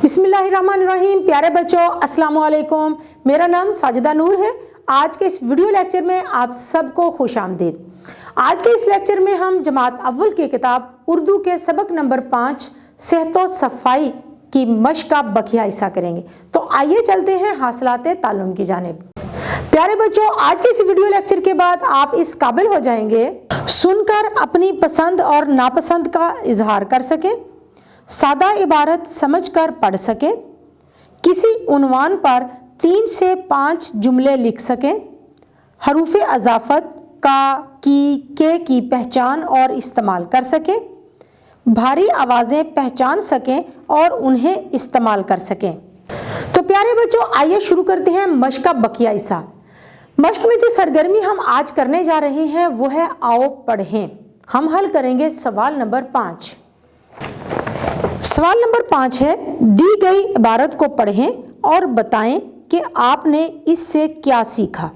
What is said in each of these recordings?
बिस्मिल्लाहिर्रहमानिर्रहीम। प्यारे बच्चों, अस्सलाम वालेकुम। मेरा नाम साजिदा नूर है। आज के इस वीडियो लेक्चर में आप सबको खुश आमदीद। आज के इस लेक्चर में हम जमात अव्वल की किताब उर्दू के सबक नंबर 5 सेहत व सफाई की मश्क का बकिया हिस्सा करेंगे। तो आइए चलते हैं हासिलाते ताल्लुम की जानिब। प्यारे बच्चों, आज के इस वीडियो लेक्चर के बाद आप इस काबिल हो जाएंगे सुनकर अपनी पसंद और नापसंद का इजहार कर सकें, सादा इबारत समझकर पढ़ सकें, किसी उन्वान पर 3 से 5 जुमले लिख सकें, हरूफ अज़ाफ़त का, की, के की पहचान और इस्तेमाल कर सकें, भारी आवाज़ें पहचान सकें और उन्हें इस्तेमाल कर सकें। तो प्यारे बच्चों, आइए शुरू करते हैं मश्क का बकिया हिस्सा। मश्क में जो सरगर्मी हम आज करने जा रहे हैं वो है आओ पढ़ें। हम हल करेंगे सवाल नंबर 5। सवाल नंबर 5 है, दी गई इबारत को पढ़ें और बताएं कि आपने इससे क्या सीखा।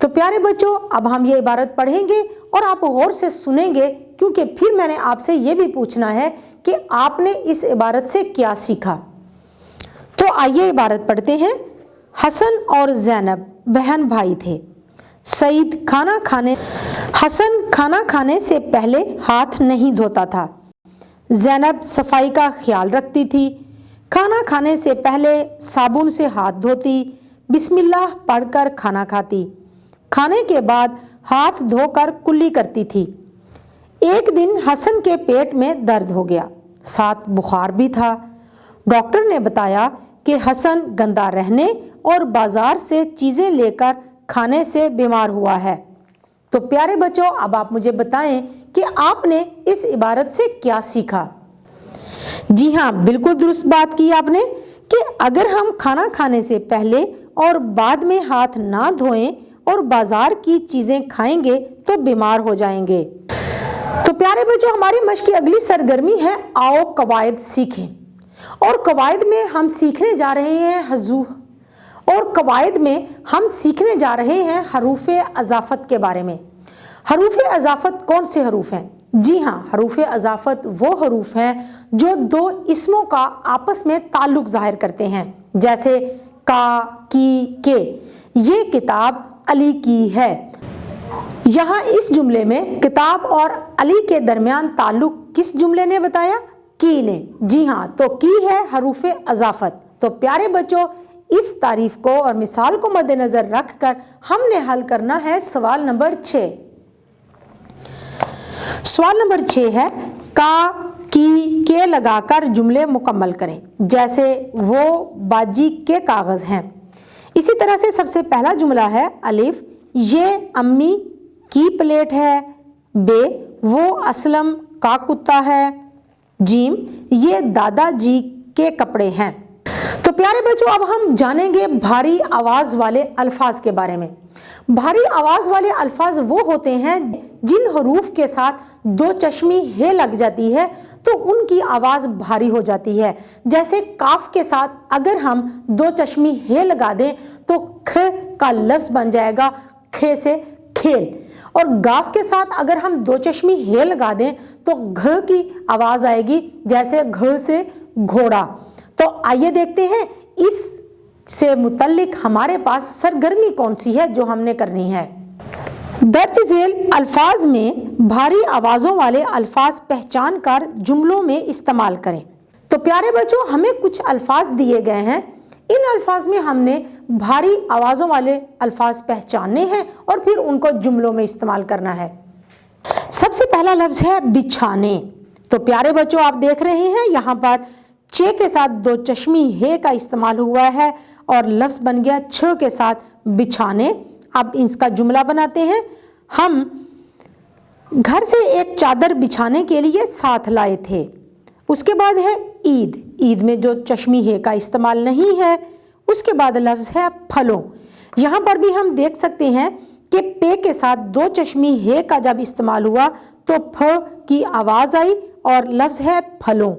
तो प्यारे बच्चों, अब हम ये इबारत पढ़ेंगे और आप गौर से सुनेंगे, क्योंकि फिर मैंने आपसे ये भी पूछना है कि आपने इस इबारत से क्या सीखा। तो आइए इबारत पढ़ते हैं। हसन और ज़ैनब बहन भाई थे। सईद हसन खाना खाने से पहले हाथ नहीं धोता था। ज़ैनब सफाई का ख्याल रखती थी। खाना खाने से पहले साबुन से हाथ धोती, बिस्मिल्लाह पढ़कर खाना खाती। खाने के बाद हाथ धोकर कुल्ली करती थी। एक दिन हसन के पेट में दर्द हो गया, साथ बुखार भी था। डॉक्टर ने बताया कि हसन गंदा रहने और बाजार से चीज़ें लेकर खाने से बीमार हुआ है। तो प्यारे बच्चों, अब आप मुझे बताएं कि आपने इस इबारत से क्या सीखा। जी हाँ, बिल्कुल दुरुस्त बात की आपने कि अगर हम खाना खाने से पहले और बाद में हाथ ना धोएं और बाजार की चीज़ें खाएंगे तो बीमार हो जाएंगे। तो प्यारे बच्चों, हमारी मश्क की अगली सरगर्मी है आओ कवायद सीखें। और कवायद में हम सीखने जा रहे हैं हरूफ अज़ाफ़त के बारे में। हरूफ अज़ाफ़त कौन से हरूफ हैं? जी हाँ, हरूफ अज़ाफ़त वो हरूफ हैं जो दो इस्मों का आपस में ताल्लुक़ ज़ाहिर करते हैं, जैसे का, की, के। ये किताब अली की है। यहाँ इस जुमले में किताब और अली के दरमियान ताल्लुक़ किस जुमले ने बताया? की ने। जी हाँ, तो की है हरूफ अज़ाफ़त। तो प्यारे बच्चों, इस तारीफ को और मिसाल को मद्देनजर रखकर हमने हल करना है सवाल नंबर 6। सवाल नंबर 6 है, का, की, के लगाकर जुमले मुकम्मल करें। जैसे वो बाजी के कागज़ हैं। इसी तरह से सबसे पहला जुमला है अलिफ, ये अम्मी की प्लेट है। बे, वो असलम का कुत्ता है। जीम, ये दादाजी के कपड़े हैं। तो प्यारे बच्चों, अब हम जानेंगे भारी आवाज़ वाले अल्फाज के बारे में। भारी आवाज़ वाले अल्फाज वो होते हैं जिन हरूफ के साथ दो चश्मी हे लग जाती है तो उनकी आवाज़ भारी हो जाती है। जैसे काफ के साथ अगर हम दो चश्मी हे लगा दें तो ख का लफ्ज़ बन जाएगा खे से खेल, और गाफ के साथ अगर हम दो चश्मी हे लगा दें तो घ की आवाज़ आएगी, जैसे घ से घोड़ा। तो आइए देखते हैं इस से मुतल्लिक हमारे पास सरगर्मी कौन सी है जो हमने करनी है। दर्ज झेल अल्फाज में भारी आवाज़ों वाले अल्फाज पहचान कर जुमलों में इस्तेमाल करें। तो प्यारे बच्चों, हमें कुछ अल्फाज दिए गए हैं। इन अल्फाज में हमने भारी आवाज़ों वाले अल्फाज पहचानने हैं और फिर उनको जुमलों में इस्तेमाल करना है। सबसे पहला लफ्ज़ है बिछाने। तो प्यारे बच्चों, आप देख रहे हैं यहाँ पर चे के साथ दो चश्मी हे का इस्तेमाल हुआ है और लफ्ज़ बन गया छ के साथ बिछाने। अब इसका जुमला बनाते हैं। हम घर से एक चादर बिछाने के लिए साथ लाए थे। उसके बाद है ईद। ईद में जो चश्मी हे का इस्तेमाल नहीं है। उसके बाद लफ्ज़ है फलों। यहाँ पर भी हम देख सकते हैं कि पे के साथ दो चश्मी हे का जब इस्तेमाल हुआ तो फ की आवाज़ आई और लफ्ज़ है फलों।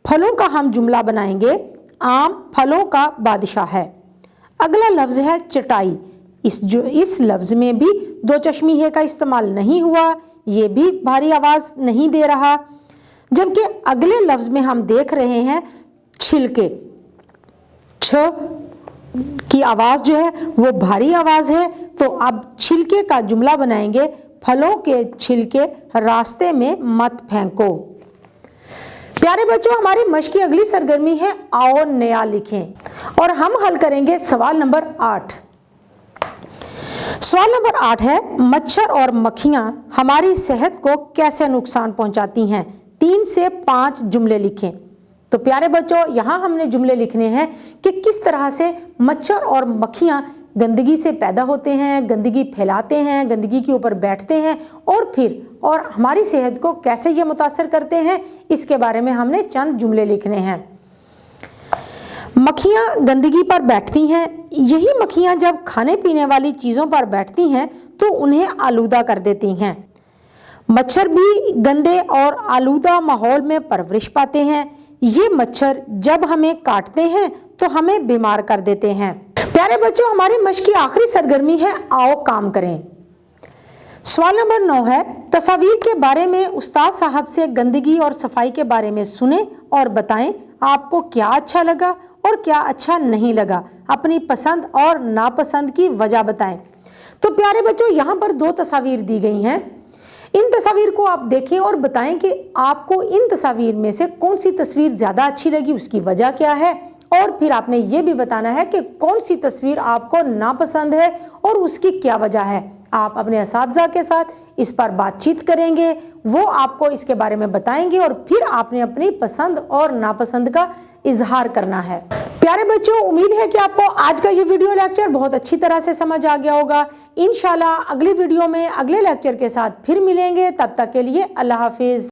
फलों का हम जुमला बनाएंगे, आम फलों का बादशाह है। अगला लफ्ज़ है चटाई। इस लफ्ज़ में भी दो चश्मी हे का इस्तेमाल नहीं हुआ, ये भी भारी आवाज़ नहीं दे रहा। जबकि अगले लफ्ज़ में हम देख रहे हैं छिलके। छ की आवाज जो है वो भारी आवाज है। तो अब छिलके का जुमला बनाएंगे, फलों के छिलके रास्ते में मत फेंको। प्यारे बच्चों, हमारी मश्क की अगली सरगर्मी है आओ नया लिखें और हम हल करेंगे सवाल नंबर 8। सवाल नंबर 8 है, मच्छर और मक्खियां हमारी सेहत को कैसे नुकसान पहुंचाती हैं? 3 से 5 जुमले लिखें। तो प्यारे बच्चों, यहाँ हमने जुमले लिखने हैं कि किस तरह से मच्छर और मक्खियाँ गंदगी से पैदा होते हैं, गंदगी फैलाते हैं, गंदगी के ऊपर बैठते हैं और हमारी सेहत को कैसे ये मुतासर करते हैं, इसके बारे में हमने चंद जुमले लिखने हैं। मक्खियाँ गंदगी पर बैठती हैं। यही मक्खियाँ जब खाने पीने वाली चीज़ों पर बैठती हैं तो उन्हें आलूदा कर देती हैं। मच्छर भी गंदे और आलूदा माहौल में परवरिश पाते हैं। ये मच्छर जब हमें काटते हैं तो हमें बीमार कर देते हैं। प्यारे बच्चों, हमारी मश्क की आखिरी सरगर्मी है आओ काम करें। सवाल नंबर 9 है, तस्वीर के बारे में उस्ताद साहब से गंदगी और सफाई के बारे में सुने और बताएं आपको क्या अच्छा लगा और क्या अच्छा नहीं लगा। अपनी पसंद और नापसंद की वजह बताएं। तो प्यारे बच्चों, यहाँ पर 2 तस्वीर दी गई हैं। इन तस्वीर को आप देखें और बताएं कि आपको इन तस्वीर में से कौन सी तस्वीर ज़्यादा अच्छी लगी, उसकी वजह क्या है, और फिर आपने ये भी बताना है कि कौन सी तस्वीर आपको नापसंद है और उसकी क्या वजह है। आप अपने असातिज़ा के साथ इस पर बातचीत करेंगे, वो आपको इसके बारे में बताएंगे और फिर आपने अपनी पसंद और नापसंद का इजहार करना है। प्यारे बच्चों, उम्मीद है कि आपको आज का ये वीडियो लेक्चर बहुत अच्छी तरह से समझ आ गया होगा। इंशाल्लाह अगली वीडियो में अगले लेक्चर के साथ फिर मिलेंगे। तब तक के लिए अल्लाह हाफिज।